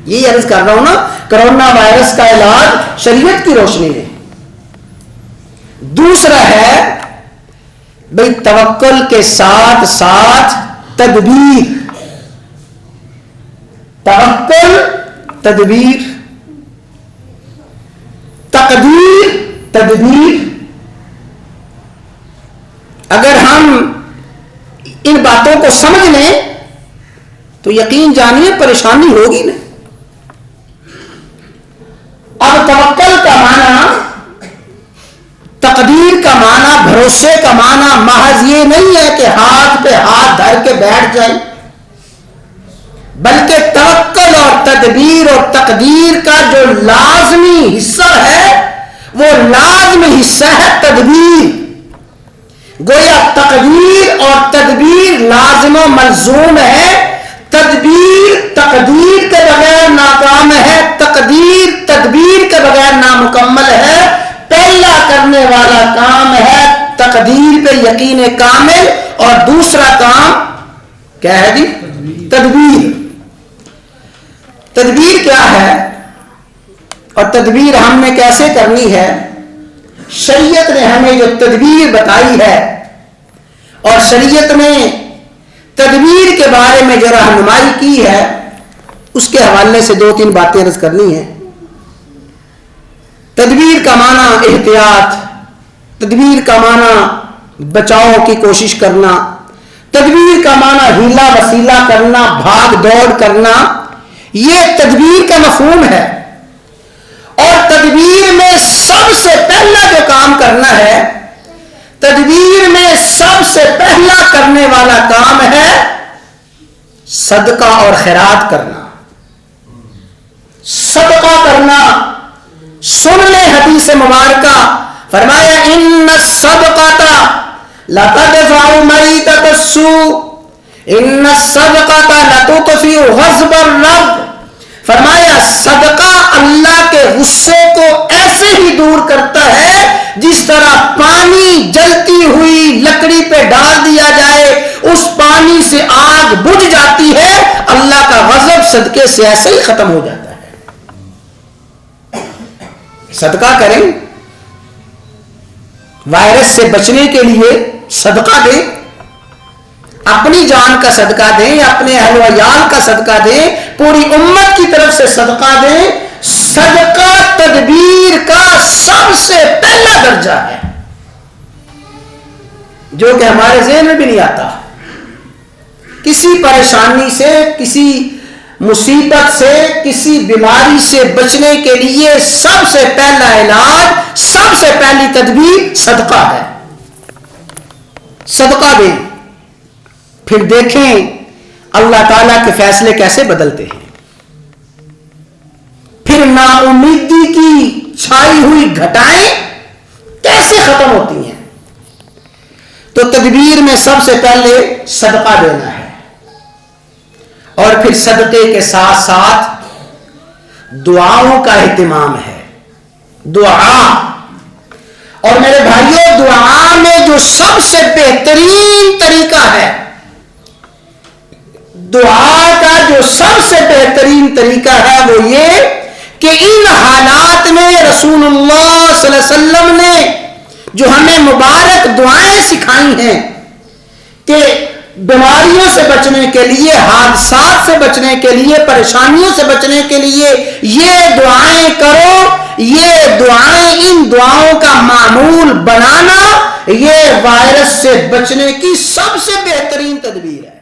یہی عرض کر رہا ہوں نا، کرونا وائرس کا علاج شریعت کی روشنی میں. دوسرا ہے بھئی توکل کے ساتھ ساتھ تدبیر. توکل، تدبیر، تقدیر، تدبیر. اگر ہم ان باتوں کو سمجھ لیں تو یقین جانیے پریشانی ہوگی نہیں. اب توکل کا معنی، تقدیر کا معنی، بھروسے کا معنی محض یہ نہیں ہے کہ ہاتھ پہ ہاتھ دھر کے بیٹھ جائیں، بلکہ توکل اور تدبیر اور تقدیر کا جو لازمی حصہ ہے وہ لازمی حصہ ہے تدبیر. گویا تقدیر اور تدبیر لازم و ملزوم ہے. تدبیر تقدیر کے بغیر ناکام ہے، تقدیر تدبیر کے بغیر نامکمل ہے. پہلا کرنے والا کام ہے تقدیر پہ یقین کامل، اور دوسرا کام کیا ہے جی؟ تدبیر. تدبیر کیا ہے اور تدبیر ہم نے کیسے کرنی ہے؟ شریعت نے ہمیں جو تدبیر بتائی ہے اور شریعت نے تدبیر کے بارے میں جو رہنمائی کی ہے اس کے حوالے سے 2-3 باتیں عرض کرنی ہیں. تدبیر کا معنی احتیاط، تدبیر کا معنی بچاؤ کی کوشش کرنا، تدبیر کا معنی ہیلا وسیلہ کرنا، بھاگ دوڑ کرنا، یہ تدبیر کا مفہوم ہے. اور تدبیر میں سب سے پہلا جو کام کرنا ہے، تدبیر میں سب سے پہلا کرنے والا کام ہے صدقہ اور خیرات کرنا. صدقہ کرنا. سن لیں حدیث مبارکہ، فرمایا ان الصدقۃ لتدفع مریتۃ السوء، ان الصدقۃ لتطفئ غضب الرب. فرمایا صدقہ اللہ کے غصے کو ایسے ہی دور کرتا ہے جس طرح پانی جلتی ہوئی لکڑی پہ ڈال دیا جائے اس پانی سے آگ بجھ جاتی ہے. اللہ کا غضب صدقے سے ایسے ہی ختم ہو جاتا ہے. صدقہ کریں، وائرس سے بچنے کے لیے صدقہ دیں، اپنی جان کا صدقہ دیں، اپنے اہل و عیال کا صدقہ دیں، پوری امت کی طرف سے صدقہ دیں. صدقہ تدبیر کا سب سے پہلا درجہ ہے جو کہ ہمارے ذہن میں بھی نہیں آتا. کسی پریشانی سے، کسی مصیبت سے، کسی بیماری سے بچنے کے لیے سب سے پہلا علاج، سب سے پہلی تدبیر صدقہ ہے. صدقہ دیں، پھر دیکھیں اللہ تعالیٰ کے فیصلے کیسے بدلتے ہیں. پھر نا امیدی کی چھائی ہوئی گھٹائیں کیسے ختم ہوتی ہیں. تو تدبیر میں سب سے پہلے صدقہ دینا ہے، اور پھر صدقے کے ساتھ ساتھ دعاؤں کا اہتمام ہے. دعا، اور میرے بھائیوں دعا میں جو سب سے بہترین طریقہ ہے، دعا کا جو سب سے بہترین طریقہ ہے وہ یہ کہ ان حالات میں رسول اللہ صلی اللہ علیہ وسلم نے جو ہمیں مبارک دعائیں سکھائی ہیں کہ بیماریوں سے بچنے کے لیے، حادثات سے بچنے کے لیے، پریشانیوں سے بچنے کے لیے یہ دعائیں کرو، یہ دعائیں، ان دعاؤں کا معمول بنانا، یہ وائرس سے بچنے کی سب سے بہترین تدبیر ہے.